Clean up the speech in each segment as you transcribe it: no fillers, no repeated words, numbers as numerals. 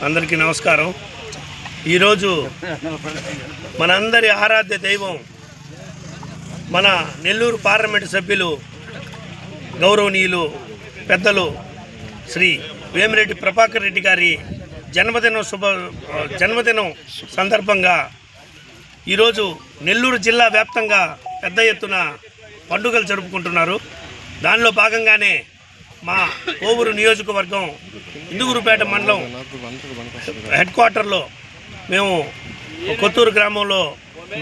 అందరికీ నమస్కారం. ఈరోజు మనందరి ఆరాధ్య దైవం మన నెల్లూరు పార్లమెంటు సభ్యులు గౌరవనీయులు పెద్దలు శ్రీ వేమిరెడ్డి ప్రభాకర్ రెడ్డి గారి జన్మదినం సందర్భంగా ఈరోజు నెల్లూరు జిల్లా వ్యాప్తంగా పెద్ద ఎత్తున పండుగలు జరుపుకుంటున్నారు. దానిలో భాగంగానే మా కోవూరు నియోజకవర్గం ఇందుగురుపేట మండలం హెడ్ క్వార్టర్లో మేము కొత్తూరు గ్రామంలో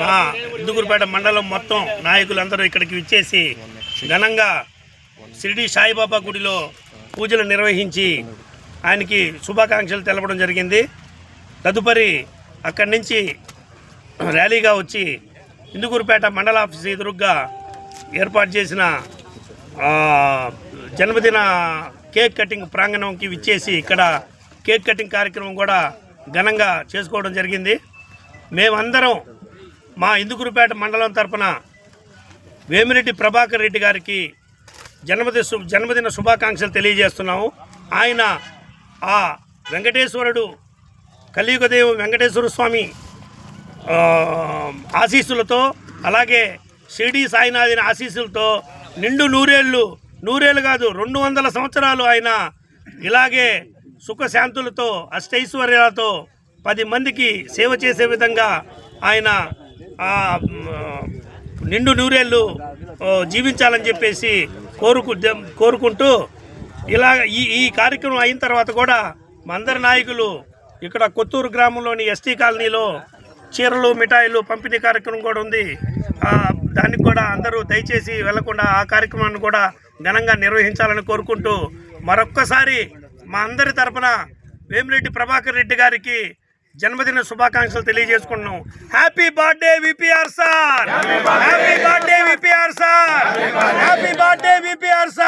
మా ఇందుగురుపేట మండలం మొత్తం నాయకులందరూ ఇక్కడికి విచ్చేసి ఘనంగా షిరిడి సాయిబాబా గుడిలో పూజలు నిర్వహించి ఆయనకి శుభాకాంక్షలు తెలపడం జరిగింది. తదుపరి అక్కడి నుంచి ర్యాలీగా వచ్చి ఇందుగురుపేట మండల ఆఫీస్ ఎదురుగా ఏర్పాటు చేసిన జన్మదిన కేక్ కటింగ్ ప్రాంగణంకి విచ్చేసి ఇక్కడ కేక్ కటింగ్ కార్యక్రమం కూడా ఘనంగా చేసుకోవడం జరిగింది. మేమందరం మా ఇందుగురుపేట మండలం తరపున వేమిరెడ్డి ప్రభాకర్ రెడ్డి గారికి జన్మదిన శుభాకాంక్షలు తెలియజేస్తున్నాము. ఆయన ఆ వెంకటేశ్వరుడు కలియుగదేవం వెంకటేశ్వర స్వామి ఆశీస్సులతో, అలాగే షిరిడి సాయినాథుని ఆశీస్సులతో నిండు నూరేళ్ళు కాదు 200 సంవత్సరాలు ఆయన ఇలాగే సుఖశాంతులతో అష్టైశ్వర్యాలతో 10 మందికి సేవ చేసే విధంగా ఆయన నిండు నూరేళ్ళు జీవించాలని చెప్పేసి కోరుకుంటూ ఇలా ఈ కార్యక్రమం అయిన తర్వాత కూడా మా అందరి నాయకులు ఇక్కడ కొత్తూరు గ్రామంలోని ఎస్టీ కాలనీలో చీరలు మిఠాయిలు పంపిణీ కార్యక్రమం కూడా ఉంది. దానికి కూడా అందరూ దయచేసి వెళ్లకుండా ఆ కార్యక్రమాన్ని కూడా ఘనంగా నిర్వహించాలని కోరుకుంటూ మరొక్కసారి మా అందరి తరపున వేమిరెడ్డి ప్రభాకర్ రెడ్డి గారికి జన్మదిన శుభాకాంక్షలు తెలియజేసుకుంటున్నాం. Happy birthday VPR sir, happy birthday VPR sir, happy birthday VPR sir.